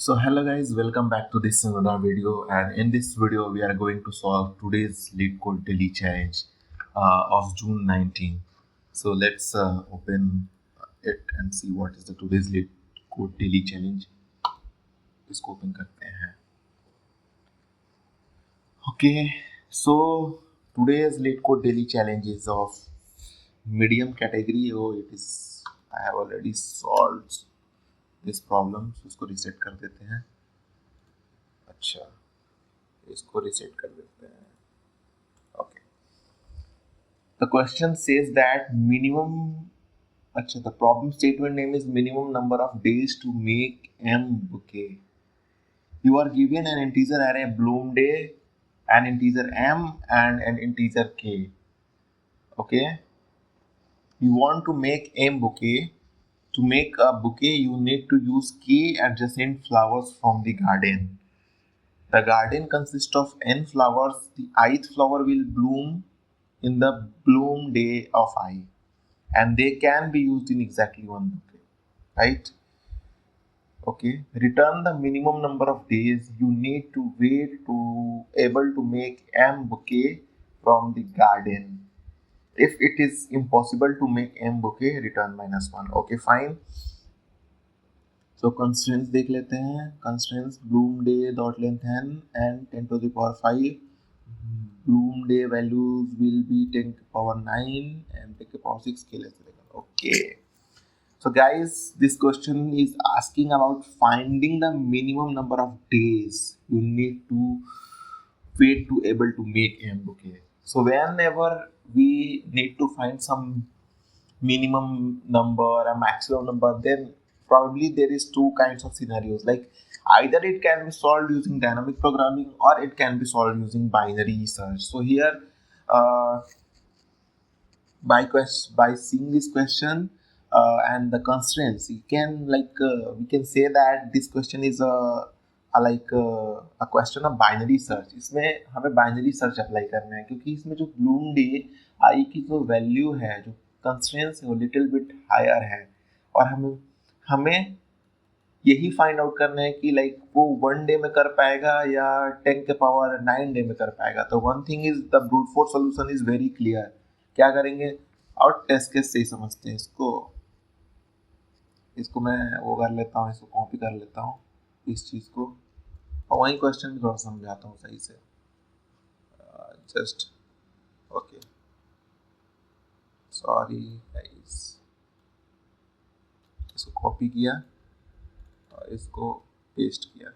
So hello guys, welcome back to this another video, and in this video we are going to solve today's LeetCode daily challenge of June 19. So let's open it and see what is the today's LeetCode daily challenge. इसको open करते हैं. Okay, so today's LeetCode daily challenge is of medium category. Oh, it is. I have already solved this problem. So इसको reset कर देते हैं. अच्छा, इसको reset कर देते हैं. Okay. The question says that the problem statement name is minimum number of days to make M bouquet. You are given an integer array bloom day, an integer M and an integer K. Okay. You want to make M bouquet. To make a bouquet, you need to use K adjacent flowers from the garden. The garden consists of n flowers. The ith flower will bloom in the bloom day of I, and they can be used in exactly one bouquet, right? Okay, return the minimum number of days you need to wait to able to make M bouquet from the garden. If it is impossible to make M bouquet, return -1. Okay, fine. So constraints देख लेते हैं. Constraints bloom day dot length n and 10 to the power 5. Bloom day values will be 10 to the power 9 and 10 to the power 6 के लिए चलेगा. Okay. So guys, this question is asking about finding the minimum number of days you need to wait to able to make M bouquet. So whenever we need to find some minimum number, a maximum number, then probably there is two kinds of scenarios. Like either it can be solved using dynamic programming or it can be solved using binary search. So here by seeing this question and the constraints, we can say that this question is a question of binary search. इसमें हमें binary search apply करना है क्योंकि इसमें जो bloom day आई की जो value है, जो कंस्ट्रेंट्स है, वो लिटिल बिट हायर है और हमें यही फाइंड आउट करना है कि लाइक वो 1 डे में कर पाएगा या 10 के पावर 9 डे में कर पाएगा. तो one thing is the brute force solution is very clear. क्या करेंगे और टेस्ट केस से ही समझते हैं इसको मैं वो कर लेता हूँ, इसको कॉपी कर लेता हूँ इस चीज़ को और वही क्वेश्चन भी थोड़ा समझाता हूँ सही से. जस्ट ओके, सॉरी गाइस, इसको कॉपी किया और इसको पेस्ट किया.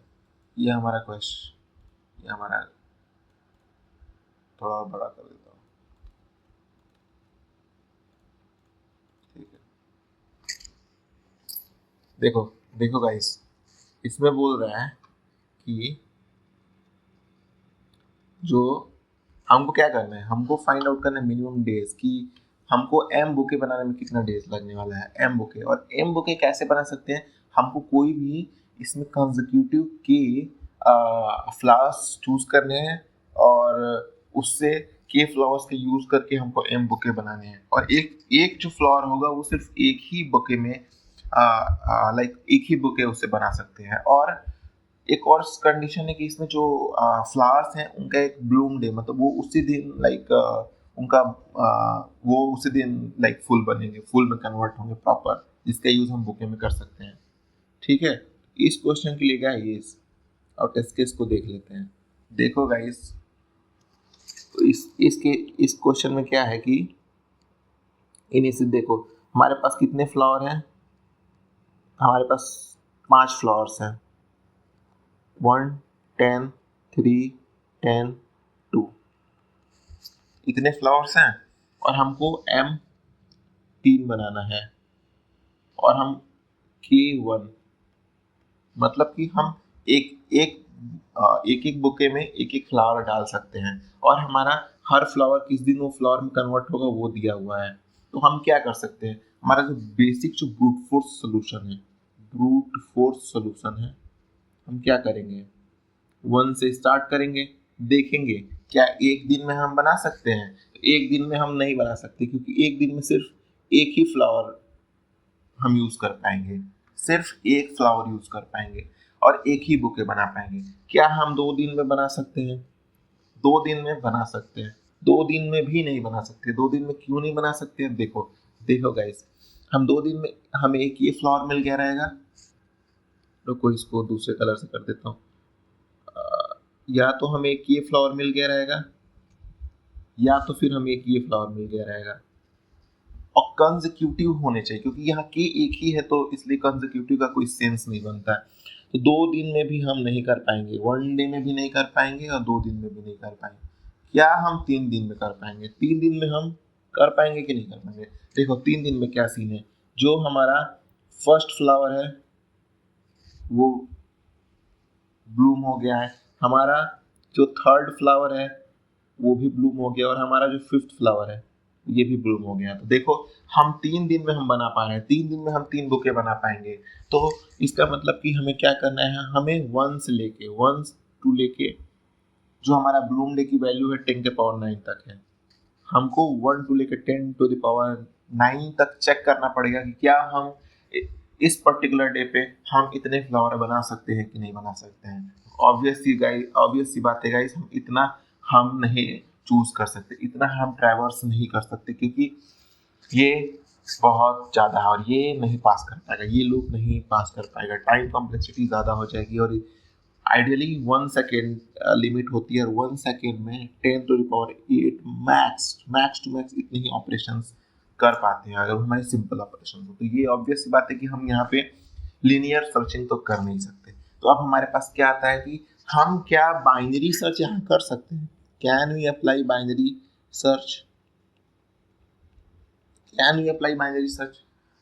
ये हमारा क्वेश्चन, ये हमारा थोड़ा बड़ा कर देता हूँ. ठीक है, देखो गाइस, इसमें बोल रहा है कि जो हमको क्या करना है, हमको फाइंड आउट करना है मिनिमम डेज कि हमको एम बुके बनाने में कितना डेज लगने वाला है. एम बुके, और एम बुके कैसे बना सकते हैं, हमको कोई भी इसमें कंसेक्यूटिव के फ्लावर्स चूज करने हैं और उससे के फ्लावर्स के यूज करके हमको एम बुके बनाने हैं. और एक जो फ्लावर होगा वो सिर्फ एक ही बुके में एक ही बुके उससे बना सकते हैं. और एक और कंडीशन है कि इसमें जो फ्लावर्स हैं उनका एक ब्लूम डे, मतलब वो उसी दिन वो उसी दिन फुल बनेंगे, फुल में कन्वर्ट होंगे प्रॉपर, जिसका यूज हम बुके में कर सकते हैं. ठीक है, इस क्वेश्चन के लिए क्या है, और टेस्ट केस को देख लेते हैं. देखो गाइस, तो इस क्वेश्चन में क्या है कि इनिशियल देखो हमारे पास कितने फ्लावर हैं, हमारे पास 5 फ्लावर्स हैं. 1, 10, 3, 10, 2 इतने फ्लावर्स हैं और हमको M3 बनाना है और हम K1, मतलब कि हम एक बुके में एक फ्लावर डाल सकते हैं और हमारा हर फ्लावर किस दिन वो फ्लावर में कन्वर्ट होगा वो दिया हुआ है. तो हम क्या कर सकते हैं, हमारा जो बेसिक जो ब्रूट फोर्स सोल्यूशन है, हम क्या करेंगे, 1 से स्टार्ट करेंगे, देखेंगे क्या एक दिन में हम बना सकते हैं. एक दिन में हम नहीं बना सकते क्योंकि एक दिन में सिर्फ एक ही फ्लावर हम यूज कर पाएंगे, सिर्फ एक फ्लावर यूज कर पाएंगे. और एक ही बुके बना पाएंगे। क्या हम 2 दिन में बना सकते हैं? 2 दिन में बना सकते हैं। 2 दिन में भी नहीं बना सकते। 2 दिन में क्यों नहीं बना सकते? देखो देखो गाइस, हम 2 दिन में हमें एक ये फ्लावर मिल गया रहेगा। रुको इसको दूसरे कलर से कर देता हूँ। या तो हमें एक ये फ्लावर मिल गया रहेगा, या तो फिर हमें एक ये फ्लावर मिल गया रहेगा। और कंसेक्यूटिव होने चाहिए, क्योंकि यहाँ के एक ही है तो इसलिए कंसेक्यूटिव का कोई सेंस नहीं बनता है। तो 2 दिन में भी हम नहीं कर पाएंगे, 1 डे में भी नहीं कर पाएंगे और 2 दिन में भी नहीं कर पाएंगे। क्या हम 3 दिन में कर पाएंगे? 3 दिन में हम कर पाएंगे कि नहीं कर पाएंगे? देखो 3 दिन में क्या सीन है, जो हमारा फर्स्ट फ्लावर है वो ब्लूम हो गया है, हमारा जो थर्ड फ्लावर है वो भी ब्लूम हो गया, और हमारा जो फिफ्थ फ्लावर है ये भी ब्लूम हो गया। तो देखो हम 3 दिन में हम बना पा रहे हैं, 3 दिन में हम 3 बुके बना पाएंगे। तो इसका मतलब कि हमें क्या करना है, हमें 1 से लेके 1 टू लेके जो हमारा ब्लूम डे की वैल्यू है 10 के पावर 9 तक है, हमको 1 टू लेके 10 टू द पावर 9 तक चेक करना पड़ेगा कि क्या हम इस पर्टिकुलर डे पे हम इतने फ्लावर बना सकते हैं कि नहीं बना सकते हैं। ऑब्वियस सी बात है गाइस, हम इतना हम नहीं चूज कर सकते, इतना हम ट्रैवर्स नहीं कर सकते, क्योंकि ये बहुत ज़्यादा है और ये नहीं पास कर पाएगा, ये लूप नहीं पास कर पाएगा। टाइम कॉम्प्लेक्सिटी ज़्यादा हो जाएगी और आइडियली 1 सेकेंड लिमिट होती है, और 1 सेकेंड में 10 to the power 8 max to max इतने ही ऑपरेशंस कर पाते हैं अगर हमारे सिंपल ऑपरेशन हो। तो ये ऑब्वियस सी बात है कि हम यहाँ पे लीनियर सर्चिंग तो कर नहीं सकते। तो अब हमारे पास क्या आता है कि हम क्या बाइनरी सर्च यहाँ कर सकते हैं? Can we apply binary search? Can we apply binary search?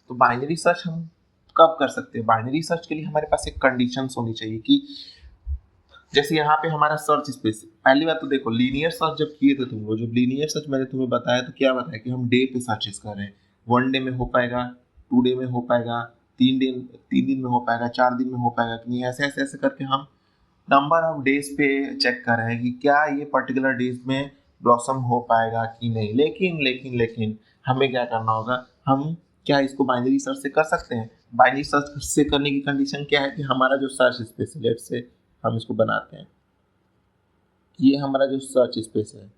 तो बाइनरी सर्च हम कब कर सकते हैं? बाइनरी सर्च के लिए हमारे पास एक कंडीशंस होनी चाहिए कि जैसे यहाँ पे हमारा सर्च स्पेस, पहली बात तो देखो लीनियर सर्च जब किए थे तुम लोग, जब लीनियर सर्च मैंने तुम्हें बताया तो क्या बताया कि हम डे पे सर्चेस कर रहे हैं। 1 डे में हो पाएगा, 2 डे में हो पाएगा, 3 दिन में हो पाएगा, 4 दिन में हो पाएगा कि नहीं, ऐसे ऐसे ऐसे करके हम नंबर ऑफ डेज पे चेक कर रहे हैं कि क्या ये पर्टिकुलर डेज में ब्लॉसम हो पाएगा कि नहीं। लेकिन हमें क्या करना होगा, हम क्या इसको बाइनरी सर्च से कर सकते हैं? बाइनरी सर्च से करने की कंडीशन क्या है कि हमारा जो सर्च स्पेस है, लेट्स से हम इसको बनाते हैं, ये हमारा जो सर्च स्पेस है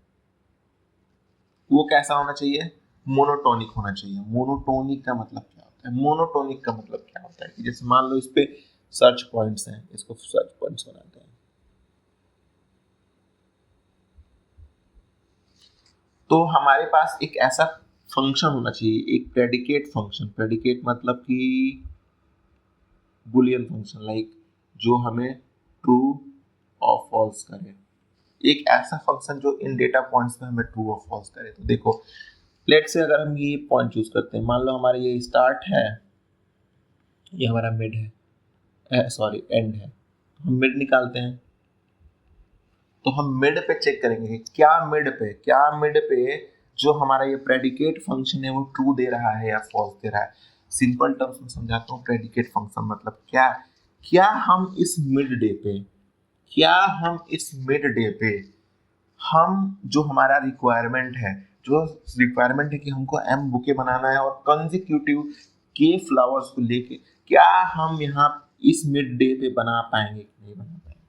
वो कैसा होना चाहिए? मोनोटोनिक होना चाहिए। मोनोटोनिक का मतलब क्या होता है? मोनोटोनिक का मतलब क्या होता है कि जैसे मान लो इस पे सर्च पॉइंट्स हैं, इसको सर्च पॉइंट्स बनाते हैं। तो हमारे पास एक ऐसा फंक्शन होना चाहिए, एक प्रेडिकेट फंक्शन। प्रेडिकेट मतलब कि बुलियन फंक्शन, लाइक जो हमें ट्रू और फॉल्स करे, एक ऐसा फंक्शन जो इन डेटा पॉइंट्स में हमें ट्रू और फॉल्स करे। तो देखो लेट से अगर हम ये पॉइंट चूज करते हैं, मान लो हमारा ये स्टार्ट है, ये हमारा मिड है, सॉरी एंड है, हम मिड निकालते हैं। तो हम मिड पे चेक करेंगे कि क्या मिड पे जो हमारा ये प्रेडिकेट फंक्शन है वो ट्रू दे रहा है या फॉल्स दे रहा है। सिंपल टर्म्स में समझाता हूँ, प्रेडिकेट फंक्शन मतलब क्या, क्या हम इस मिड डे पे, क्या हम इस मिड डे पे हम जो हमारा रिक्वायरमेंट है, जो रिक्वायरमेंट है कि हमको एम बुके बनाना है और कंसेक्यूटिव के फ्लावर्स को लेके, क्या हम यहाँ इस मिड डे पे बना पाएंगे कि नहीं बना पाएंगे।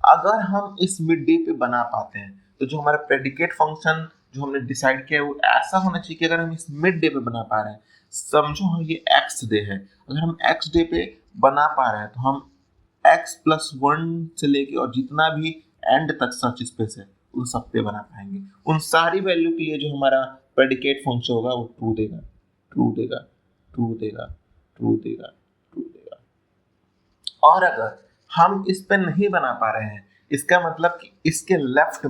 अगर हम इस मिड डे पे बना पाते हैं तो जो हमारा प्रेडिकेट फंक्शन जो हमने डिसाइड किया है वो ऐसा होना चाहिए कि अगर हम इस मिड डे पे बना पा रहे हैं, समझो हम ये एक्स डे है, अगर हम एक्स डे पे बना पा रहे हैं तो हम x+1 से लेके और जितना भी एंड तक सर्च स्पेस है उन सब पे बना पाएंगे। उन सारी वैल्यू के लिए जो हमारा प्रेडिकेट फंक्शन होगा वो ट्रू देगा, ट्रू देगा, ट्रू देगा, ट्रू देगा, ट्रू देगा। और अगर हम इस पे नहीं बना पा रहे हैं, इसका मतलब कि इसके लेफ्ट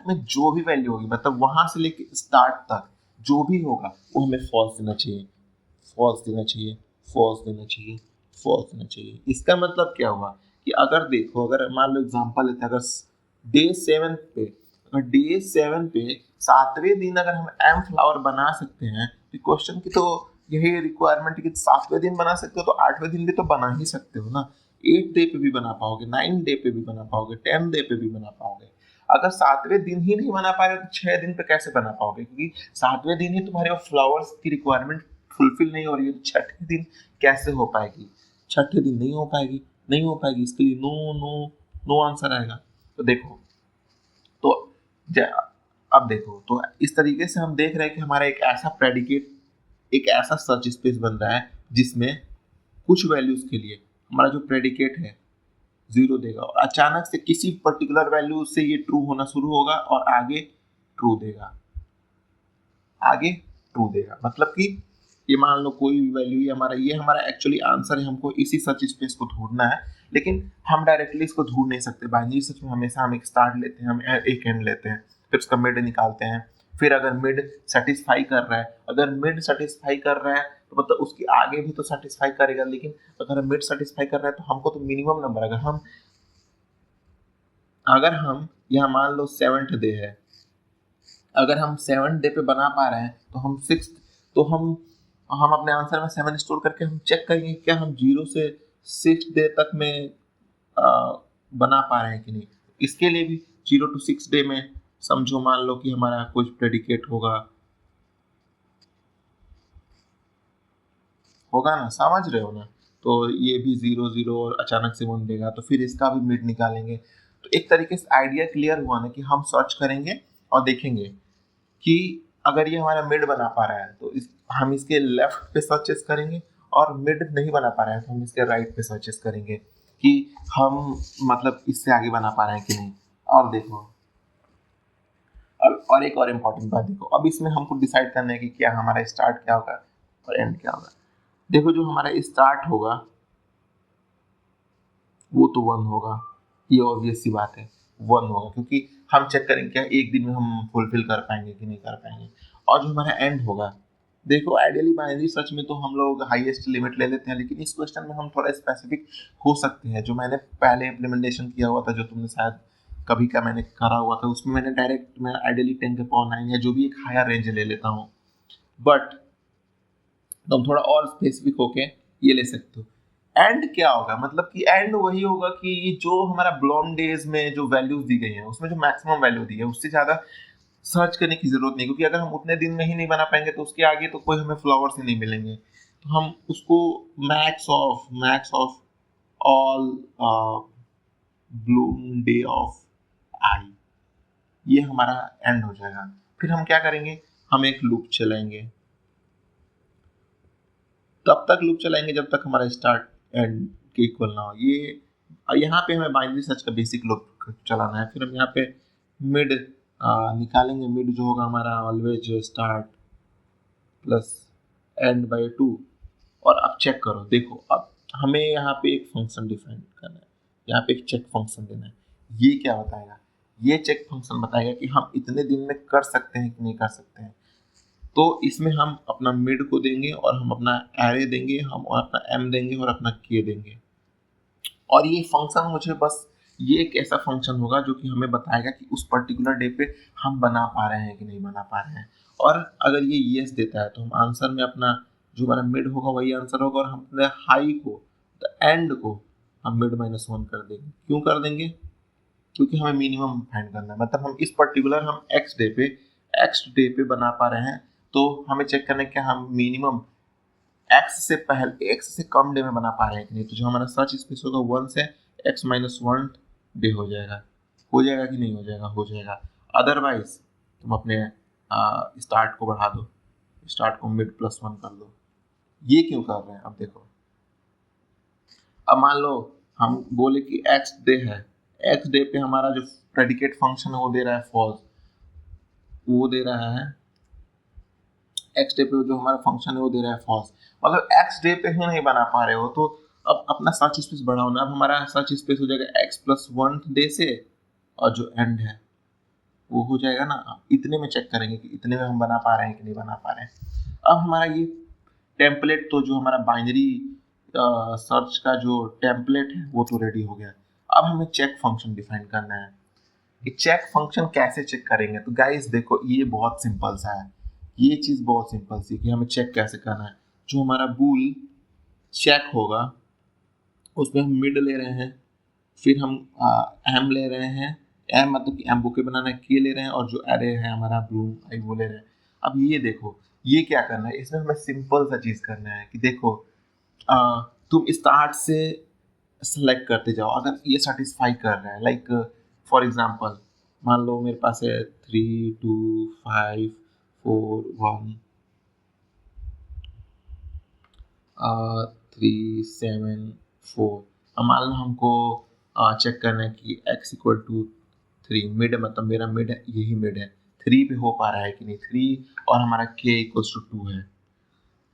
में जो भी वैल्यू होगी, मतलब वहां से लेके स्टार्ट तक जो भी होगा वो हमें फॉल्स देना चाहिए, फॉल्स देना चाहिए, फॉल्स देना चाहिए, फॉल्स देना चाहिए। इसका मतलब क्या हुआ कि अगर देखो, अगर मान लो एग्जांपल लेते हैं, अगर डे 7 पे 7वें दिन अगर हम एम फ्लावर बना सकते हैं, तो क्वेश्चन की तो यही रिक्वायरमेंट है कि 7वें दिन बना सकते हो तो 8वें दिन भी तो बना ही सकते हो ना। 8 डे पे भी बना पाओगे, 9 डे पे भी बना पाओगे, 10 डे पे भी बना पाओगे। अगर 7वें दिन ही नहीं बना पा रहे तो 6 दिन पे कैसे बना पाओगे, क्योंकि 7वें दिन ही तुम्हारे फ्लावर्स की रिक्वायरमेंट फुलफिल नहीं हो रही है तो छठे दिन कैसे हो पाएगी? छठे दिन नहीं हो पाएगी, नहीं हो पाएगी, इसके लिए नो नो नो आंसर आएगा। तो देखो, तो अब देखो, तो इस तरीके से हम देख रहे हैं कि हमारा एक ऐसा प्रेडिकेट, एक ऐसा सर्च स्पेस बन रहा है जिसमें कुछ वैल्यूज के लिए हमारा जो प्रेडिकेट है 0 देगा, और अचानक से किसी पर्टिकुलर वैल्यू से ये ट्रू होना शुरू होगा और आगे ट्रू देगा, आगे ट्रू देगा। मतलब कि ये मान लो कोई भी वैल्यू, ये हमारा एक्चुअली आंसर है, हमको इसी सर्च स्पेस को ढूंढना है, लेकिन हम डायरेक्टली इसको ढूंढ नहीं सकते। बाइनरी सर्च में हमेशा हम एक स्टार्ट लेते हैं, हम एक एंड लेते हैं, फिर उसका मिड निकालते हैं, फिर अगर मिड सेटिस्फाई कर रहा है, अगर मिड सेटिस्फाई कर रहा है तो मतलब उसके आगे भी तो सेटिस्फाई करेगा, लेकिन अगर मिड सेटिस्फाई कर रहा है तो हमको तो मिनिमम नंबर, अगर हम यहाँ मान लो 7th डे है, अगर हम 7th डे पे बना पा रहे हैं तो हम 6th, तो हम अपने आंसर में 7 स्टोर करके हम चेक करेंगे क्या हम 0 से 6 डे तक में बना पा रहे हैं कि नहीं। इसके लिए भी 0 to 6 डे में समझो, मान लो कि हमारा कुछ प्रेडिकेट होगा ना, समझ रहे हो ना? तो ये भी 0 0 और अचानक से 1 देगा, तो फिर इसका भी मिड निकालेंगे। तो एक तरीके से आइडिया क्लियर हुआ ना कि हम सर्च करेंगे और देखेंगे कि अगर ये हमारा मिड बना पा रहा है तो हम इसके लेफ्ट पे सर्चेस करेंगे, और मिड नहीं बना पा रहा है तो हम इसके राइट पे सर्चेस करेंगे कि हम मतलब इससे आगे बना पा रहे हैं कि नहीं। और देखो, अब और एक और इम्पोर्टेंट बात देखो, अब इसमें हमको डिसाइड करना है कि क्या हमारा स्टार्ट क्या होगा और एंड क्या होगा। देखो, जो हमारा स्टार्ट होगा वो तो 1 होगा, ये ऑब्वियस सी बात है, 1 होगा, क्योंकि हम चेक करेंगे क्या एक दिन में हम फुलफिल कर पाएंगे कि नहीं कर पाएंगे। और जो हमारा एंड होगा, देखो आइडियली बाइनरी सर्च में तो हम लोग हाईएस्ट लिमिट ले लेते हैं, लेकिन इस क्वेश्चन में हम थोड़ा स्पेसिफिक हो सकते हैं। जो मैंने पहले इम्प्लीमेंटेशन किया हुआ था, जो तुमने शायद कभी का मैंने करा हुआ था, उसमें मैंने डायरेक्ट मैं आइडियली 10 के पावर 9 या जो भी एक हायर रेंज ले लेता हूँ, बट तुम थोड़ा और स्पेसिफिक होके ये ले सकते हो। एंड क्या होगा, मतलब कि एंड वही होगा कि जो हमारा ब्लॉन डेज में जो वैल्यूज दी गई है उसमें जो मैक्सिमम वैल्यू दी है उससे ज्यादा सर्च करने की जरूरत नहीं, क्योंकि अगर हम उतने दिन में ही नहीं बना पाएंगे तो उसके आगे तो कोई हमें फ्लावर्स ही नहीं मिलेंगे। तो हम उसको max of all bloom day of i, ये हमारा एंड हो जाएगा। फिर हम क्या करेंगे, हम एक लूप चलाएंगे, तब तक लूप चलाएंगे जब तक हमारा स्टार्ट एंड के इक्वल ना हो। ये यहाँ पे हमें बाइनरी सर्च का बेसिक लूप चलाना है। फिर हम यहाँ पे मिड निकालेंगे, मिड जो होगा हमारा always start plus end by 2। और अब चेक करो, देखो अब हमें यहाँ पे एक फंक्शन डिफाइन करना है, यहाँ पे एक चेक फंक्शन देना है। ये क्या बताएगा, ये चेक फंक्शन बताएगा कि हम इतने दिन में कर सकते हैं कि नहीं कर सकते हैं। तो इसमें हम अपना मिड को देंगे और हम अपना एरे देंगे, हम अपना एम देंगे और अपना के देंगे। और ये फंक्शन मुझे बस ये एक ऐसा फंक्शन होगा जो कि हमें बताएगा कि उस पर्टिकुलर डे पे हम बना पा रहे हैं कि नहीं बना पा रहे हैं। और अगर ये यस देता है तो हम आंसर में अपना जो हमारा मिड होगा वही आंसर होगा, और हम अपने हाई को, द एंड को हम मिड -1 कर देंगे। क्यों कर देंगे, क्योंकि हमें मिनिमम फाइंड करना है। मतलब हम इस पर्टिकुलर हम एक्स डे पे बना पा रहे हैं, तो हमें चेक करना है कि हम मिनिमम एक्स से कम डे में बना पा रहे हैं कि नहीं। तो जो हमारा सर्च स्पेस होगा 1 से x-1 डे हो जाएगा कि नहीं हो जाएगा, हो जाएगा। अदरवाइज तुम अपने स्टार्ट को बढ़ा दो, स्टार्ट को मिड +1 कर दो। ये क्यों कर रहे हैं, अब देखो, अब मान लो हम बोले कि एक्स डे है, एक्स डे पे हमारा जो प्रेडिकेट फंक्शन है वो दे रहा है फॉल्स, वो दे रहा है एक्स डे पे जो हमारा फंक्शन है वो दे रहा है फॉल्स। मतलब एक्स डे पे ही नहीं बना पा रहे हो तो अब अपना सर्च स्पेस बढ़ाओ ना। अब हमारा सर्च स्पेस हो जाएगा x+1 डे से, और जो एंड है वो हो जाएगा ना, इतने में चेक करेंगे कि इतने में हम बना पा रहे हैं कि नहीं बना पा रहे हैं। अब हमारा ये टेम्पलेट, तो जो हमारा बाइनरी सर्च का जो टेम्पलेट है वो तो रेडी हो गया। अब हमें चेक फंक्शन डिफाइन करना है कि चेक फंक्शन कैसे चेक करेंगे। तो गाइस देखो, ये बहुत सिंपल सा है, ये चीज़ बहुत सिंपल सी कि हमें चेक कैसे करना है। जो हमारा बूल चेक होगा उसमें हम मिड ले रहे हैं, फिर हम एम ले रहे हैं, एम मतलब कि एम बुके बनाना है, के ले रहे हैं, और जो एरे है हमारा ब्लूम आई वो ले रहे हैं। अब ये देखो, ये क्या करना है, इसमें हमें सिंपल सा चीज करना है कि देखो तुम स्टार्ट से सेलेक्ट करते जाओ। अगर ये सेटिस्फाई कर रहा है, लाइक फॉर एग्जांपल मान लो मेरे पास है 3 2 5 4 1 3 7 4। अब मान लो हमको चेक करना है कि x = 3, मिड मतलब मेरा मिड है, यही मिड है, 3 पे हो पा रहा है कि नहीं, 3 और हमारा k = 2 है,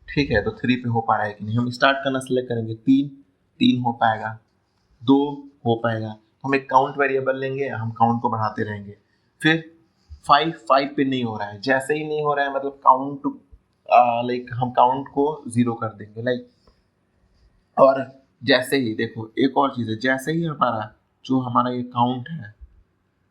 ठीक है। तो 3 पे हो पा रहा है कि नहीं, हम स्टार्ट करना सिलेक्ट करेंगे, 3 हो पाएगा, 2 हो पाएगा, तो हम एक काउंट वेरिएबल लेंगे, हम काउंट को बढ़ाते रहेंगे। फिर 5 पे नहीं हो रहा है, जैसे ही नहीं हो रहा है मतलब काउंट लाइक हम काउंट को 0 कर देंगे, लाइक। और जैसे ही देखो एक और चीज़ है, जैसे ही हमारा ये काउंट है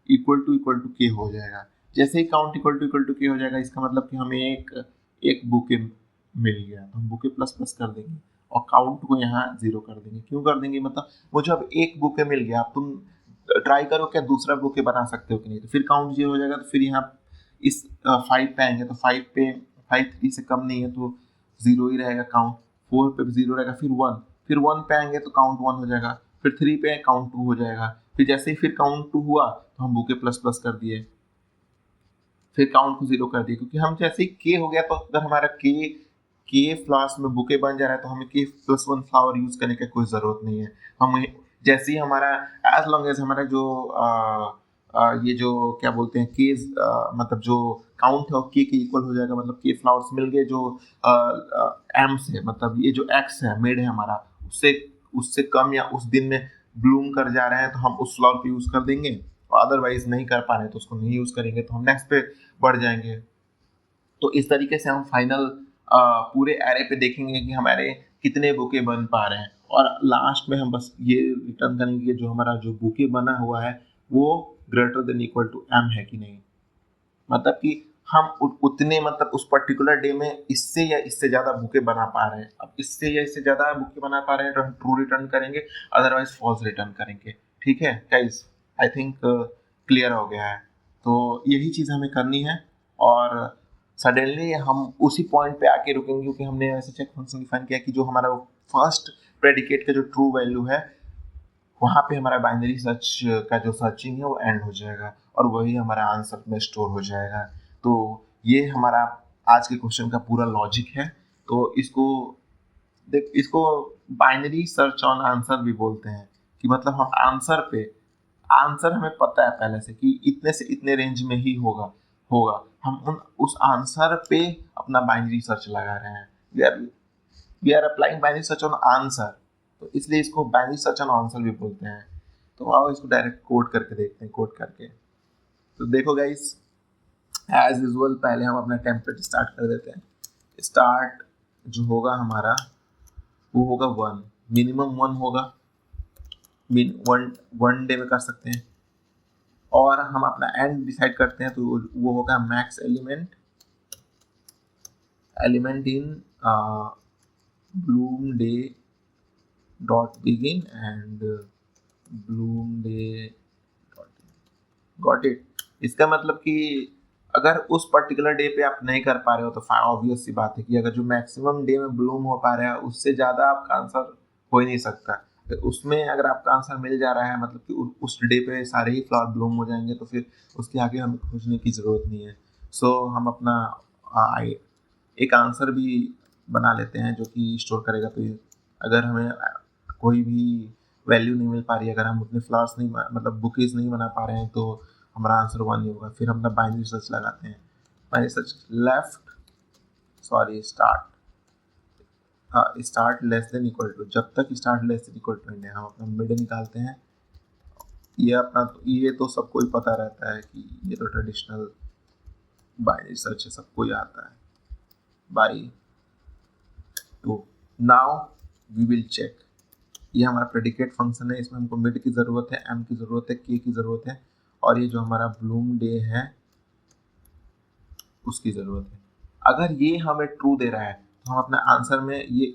इक्वल टू के हो जाएगा, जैसे ही काउंट इक्वल टू के हो जाएगा, इसका मतलब कि हमें एक बुके मिल गया, तो हम बुके प्लस प्लस कर देंगे और काउंट को यहाँ 0 कर देंगे। क्यों कर देंगे, मतलब मुझे अब एक बुके मिल गया, अब तुम ट्राई करो क्या दूसरा बुके बना सकते हो कि नहीं, तो फिर काउंट 0 हो जाएगा। तो फिर यहाँ इस 5 पे आएंगे, तो 5 3 से कम नहीं है तो 0 ही रहेगा काउंट, 4 पे 0 रहेगा, फिर 1 पे आएंगे तो काउंट 1 हो जाएगा, फिर 3 पे काउंट 2 हो जाएगा, फिर जैसे ही फिर काउंट 2 हुआ तो हम बुके प्लस प्लस कर दिए, फिर काउंट को 0 कर दिए, क्योंकि हम जैसे ही के हो गया तो अगर हमारा के फ्लावर्स में बुके बन जा रहा है तो हमें k+1 फ्लावर यूज करने की कोई जरूरत नहीं है। हम जैसे ही हमारा एज लॉन्ग एज हमारा जो ये जो क्या बोलते हैं के मतलब जो काउंट है के इक्वल हो जाएगा, मतलब के फ्लावर्स मिल गए जो एम से, मतलब ये जो एक्स है मेड है हमारा, उससे उससे कम या उस दिन में ब्लूम कर जा रहे हैं तो हम उस फ्लावर को यूज कर देंगे, और अदरवाइज नहीं कर पा रहे तो उसको नहीं यूज करेंगे, तो हम नेक्स्ट पे बढ़ जाएंगे। तो इस तरीके से हम फाइनल पूरे एरे पे देखेंगे कि हमारे कितने बुके बन पा रहे हैं, और लास्ट में हम बस ये रिटर्न करेंगे कि जो हमारा जो बुके बना हुआ है वो greater than equal to m है कि नहीं, मतलब कि हम उतने मतलब उस पर्टिकुलर डे में इससे या इससे ज्यादा बुके बना पा रहे हैं। अब इससे या इससे ज्यादा बुके बना पा रहे हैं तो हम ट्रू रिटर्न करेंगे, अदरवाइज फॉल्स रिटर्न करेंगे। ठीक है गाइस, आई थिंक क्लियर हो गया है। तो यही चीज़ हमें करनी है, और सडनली हम उसी पॉइंट पे आके रुकेंगे, क्योंकि हमने ऐसे चेक फंक्शन डिफाइन किया कि जो हमारा फर्स्ट प्रेडिकेट का जो ट्रू वैल्यू है वहाँ पे हमारा बाइनरी सर्च का जो सर्चिंग है वो एंड हो जाएगा, और वही हमारा आंसर में स्टोर हो जाएगा। तो ये हमारा आज के क्वेश्चन का पूरा लॉजिक है। तो इसको बाइनरी सर्च ऑन आंसर भी बोलते हैं, कि मतलब हम आंसर हमें पता है पहले से कि इतने से इतने रेंज में ही होगा होगा हम उस आंसर पे अपना बाइनरी सर्च लगा रहे हैं। We are applying binary search on answer, तो इसलिए इसको बाइनरी सर्च ऑन आंसर भी बोलते हैं। तो आओ इसको डायरेक्ट कोड करके देखते हैं, कोड करके। तो देखो गाइस, एज यूजुअल पहले हम अपना टेम्पलेट स्टार्ट कर देते हैं। स्टार्ट जो होगा हमारा वो होगा 1, मिनिमम 1 होगा, वन डे में कर सकते हैं, और हम अपना एंड डिसाइड करते हैं तो वो होगा max element in Bloom day dot begin and Bloom day got it. इसका मतलब कि अगर उस पर्टिकुलर डे पे आप नहीं कर पा रहे हो तो ऑब्वियस सी बात है कि अगर जो मैक्सिमम डे में ब्लूम हो पा रहा है उससे ज़्यादा आपका आंसर हो ही नहीं सकता। तो उसमें अगर आपका आंसर मिल जा रहा है मतलब कि उस डे पे सारे ही फ्लावर ब्लूम हो जाएंगे, तो फिर उसके आगे हमें खोजने की ज़रूरत नहीं है। सो हम अपना एक आंसर भी बना लेते हैं जो कि स्टोर करेगा। तो अगर हमें कोई भी वैल्यू नहीं मिल पा रही है, अगर हम उतने फ्लावर्स नहीं मतलब बुकेज नहीं बना पा रहे हैं, तो हमारा आंसर 1 ही होगा। फिर हम अपना बाइनरी सर्च लगाते हैं, binary search start less than equal to, जब तक start less than equal to है हम अपना मिड निकालते हैं। ये तो सबको ही पता रहता है कि ये तो ट्रेडिशनल बाइनरी सर्च है, सबको ही आता है। By two, now we will check. ये हमारा प्रेडिकेट फंक्शन है, इसमें हमको मिड की ज़रूरत है, एम की ज़रूरत है, के की ज़रूरत है, और ये जो हमारा ब्लूम डे है उसकी ज़रूरत है। अगर ये हमें ट्रू दे रहा है तो हम अपने आंसर में ये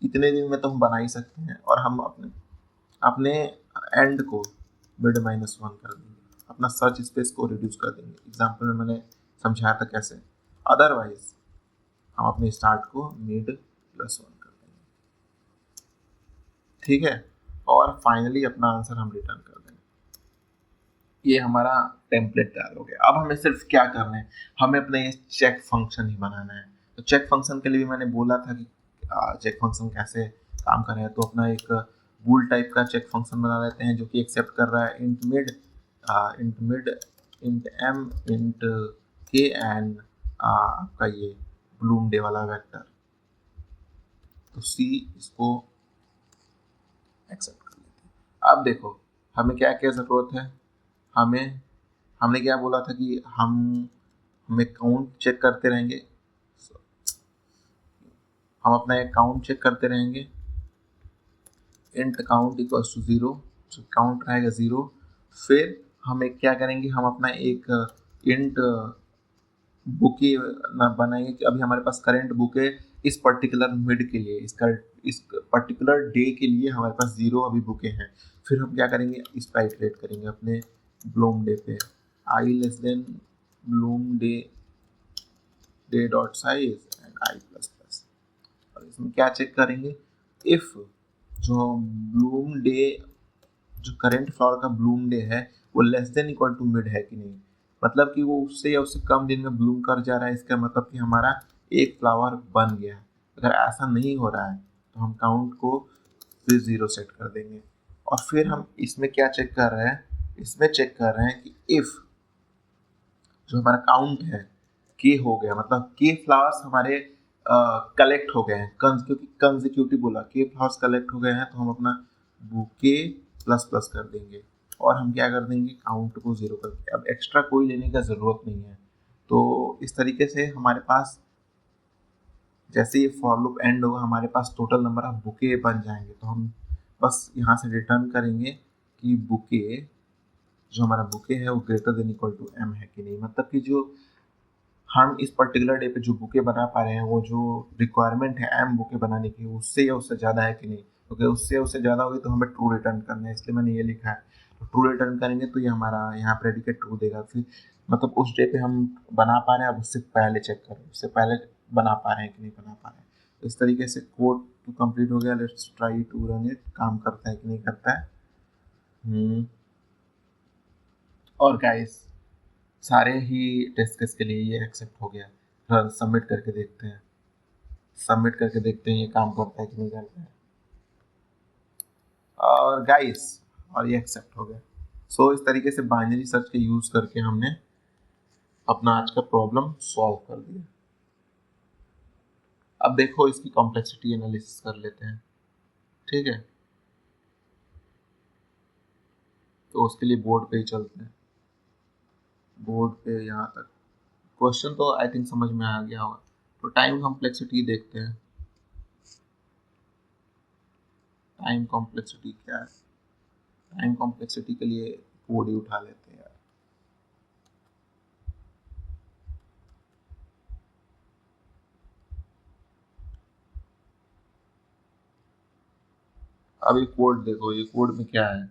इतने दिन में तो हम बना ही सकते हैं, और हम अपने एंड को मिड -1 कर देंगे, अपना सर्च स्पेस को रिड्यूस कर देंगे। एग्जाम्पल में मैंने समझाया था कैसे। हम अपने स्टार्ट को मिड प्लस 1 कर देंगे, ठीक है, और फाइनली अपना आंसर हम रिटर्न कर देंगे। ये हमारा टेम्पलेट तैयार हो गया। अब हमें सिर्फ क्या करना है, हमें अपना ये चेक फंक्शन ही बनाना है। तो चेक फंक्शन के लिए भी मैंने बोला था कि चेक फंक्शन कैसे काम कर रहा है। तो अपना एक बूल टाइप का चेक फंक्शन बना लेते हैं जो कि एक्सेप्ट कर रहा है int mid, int m, int k and आपका ये ब्लूम डे वाला वेक्टर। तो सी इसको एक्सेप्ट कर लेते हैं। अब देखो हमें क्या क्या ज़रूरत है, हमने क्या बोला था कि हम काउंट चेक करते रहेंगे, हम अपना अकाउंट चेक करते रहेंगे। इंट काउंट इक्वल्स टू 0, जो काउंट रहेगा 0। फिर हम एक क्या करेंगे, हम अपना एक इंट बुके बनाएंगे कि अभी हमारे पास करंट बुके इस पर्टिकुलर मिड के लिए, इस पर्टिकुलर डे के लिए हमारे पास 0 अभी बुके हैं। फिर हम क्या करेंगे, इस पर इटरेट करेंगे अपने ब्लूम डे पे, i less than bloom day dot size and i plus plus. और इसमें क्या चेक करेंगे, इफ जो ब्लूम डे, जो करंट फ्लावर का ब्लूम डे है वो less than equal to mid है कि नहीं, मतलब कि वो उससे या उससे कम दिन में ब्लूम कर जा रहा है, इसका मतलब कि हमारा एक फ्लावर बन गया है। अगर ऐसा नहीं हो रहा है तो हम काउंट को फिर 0 सेट कर देंगे। और फिर हम इसमें क्या चेक कर रहे हैं, इसमें चेक कर रहे हैं कि इफ जो हमारा काउंट है के हो गया, मतलब के फ्लावर्स हमारे कलेक्ट हो गए हैं, क्योंकि कंजिक्यूटिव बोला, के फ्लावर्स कलेक्ट हो गए हैं, तो हम अपना बुके प्लस प्लस कर देंगे और हम क्या कर देंगे, काउंट को 0 कर देंगे। अब एक्स्ट्रा कोई लेने का ज़रूरत नहीं है। तो इस तरीके से हमारे पास जैसे ये फॉर लूप एंड होगा हमारे पास टोटल नंबर ऑफ बुके बन जाएंगे। तो हम बस यहाँ से रिटर्न करेंगे कि बुके, जो हमारा बुके है वो greater than equal to m है कि नहीं, मतलब कि जो हम इस पर्टिकुलर डे पे जो बुके बना पा रहे हैं वो जो रिक्वायरमेंट है एम बुके बनाने की, उससे या उससे ज़्यादा है कि नहीं, क्योंकि उससे या उससे ज़्यादा होगी तो हमें ट्रू रिटर्न करना है, इसलिए मैंने ये लिखा है। तो ट्रू रिटर्न करेंगे तो ये हमारा यहाँ प्रेडिकेट ट्रू देगा। फिर मतलब उस डे पे हम बना पा रहे हैं, अब उससे पहले चेक करो, उससे पहले बना पा रहे हैं कि नहीं बना पा रहे हैं। तो इस तरीके से कोड तो कंप्लीट हो गया। Let's try to run it, काम करता है कि नहीं करता है। और गाइस सारे ही टेस्ट केस के लिए ये एक्सेप्ट हो गया। सबमिट करके देखते हैं, सबमिट करके देखते हैं ये काम करता है कि नहीं करता है। और गाइस और ये एक्सेप्ट हो गया। सो इस तरीके से बाइनरी सर्च के यूज करके हमने अपना आज का प्रॉब्लम सॉल्व कर दिया। अब देखो इसकी कॉम्प्लेक्सिटी एनालिसिस कर लेते हैं, ठीक है। तो उसके लिए बोर्ड पे ही चलते हैं। बोर्ड पे यहाँ तक क्वेश्चन तो आई थिंक समझ में आ गया होगा। तो टाइम कॉम्प्लेक्सिटी देखते हैं। टाइम कॉम्प्लेक्सिटी क्या है, टाइम कॉम्प्लेक्सिटी के लिए कोड ही उठा लेते हैं यार। अब ये कोड देखो, ये कोड में क्या है,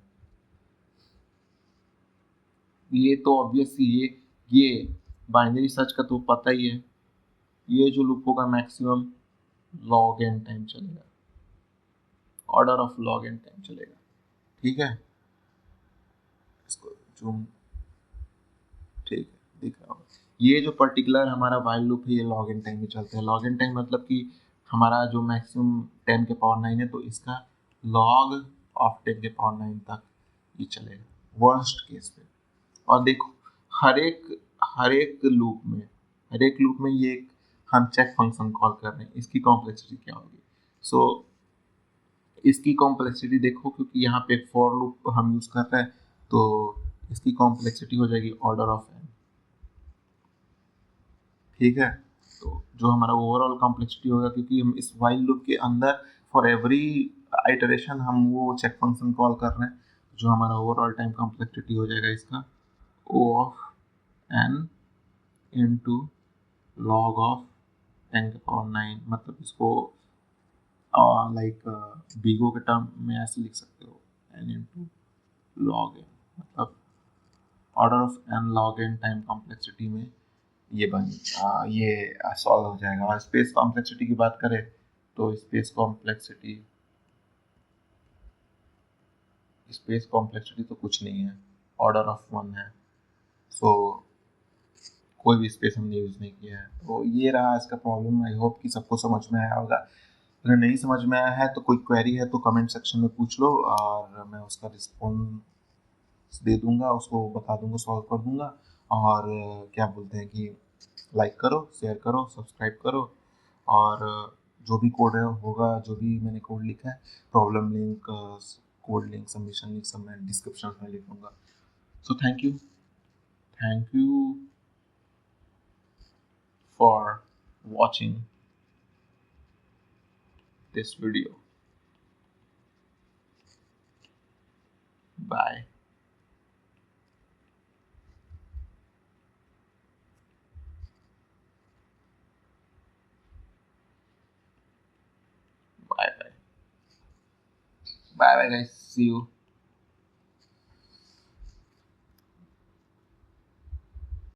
ये तो ऑब्वियसली ये बाइनरी सर्च का तो पता ही है। ये जो लूप होगा मैक्सिमम लॉग एन टाइम चलेगा, order of log n time चलेगा, ठीक है। इसको जूम, ठीक है, दिख रहा होगा। ये जो पर्टिकुलर हमारा वाइल लूप है ये लॉग एन टाइम में चलता है। लॉग एन टाइम मतलब कि हमारा जो मैक्सिमम 10 के पावर 9 है तो इसका लॉग ऑफ 10 के पावर 9 तक ये चलेगा वर्स्ट केस पे। और देखो हर एक हर एक लूप में ये हम चेक फंक्शन कॉल कर रहे हैं, इसकी कॉम्प्लेक्सिटी क्या होगी। सो इसकी कॉम्प्लेक्सिटी देखो, क्योंकि यहाँ पे फॉर लूप हम यूज कर रहे हैं तो इसकी कॉम्प्लेक्सिटी हो जाएगी ऑर्डर ऑफ एन, ठीक है। तो जो हमारा ओवरऑल कॉम्प्लेक्सिटी होगा, क्योंकि हम इस वाइल लूप के अंदर फॉर एवरी आइटरेशन हम वो चेक फंक्शन कॉल कर रहे हैं, जो हमारा ओवरऑल टाइम कॉम्प्लेक्सिटी हो जाएगा इसका O of n into log of 10 के पावर 9, मतलब इसको लाइक बीगो के टर्म में ऐसे लिख सकते हो, एन इंटू लॉग एन, मतलब order of n log n time complexity में ये सॉल्व हो जाएगा। स्पेस कॉम्प्लेक्सिटी की बात करें तो स्पेस कॉम्प्लेक्सिटी तो कुछ नहीं है, ऑर्डर ऑफ वन है। सो कोई भी स्पेस हमने यूज़ नहीं किया है। तो ये रहा इसका प्रॉब्लम। आई होप कि सबको समझ में आया होगा। अगर नहीं समझ में आया है तो कोई क्वेरी है तो कमेंट सेक्शन में पूछ लो और मैं उसका रिस्पॉन्स दे दूंगा, उसको बता दूंगा, सॉल्व कर दूंगा। और क्या बोलते हैं कि लाइक करो, शेयर करो, सब्सक्राइब करो। और जो भी कोड है होगा, जो भी मैंने कोड लिखा है, problem link, code link, submission link सब मैं डिस्क्रिप्शन में लिख दूंगा। So thank you for watching this video. Bye. Bye bye. Bye bye guys. See you.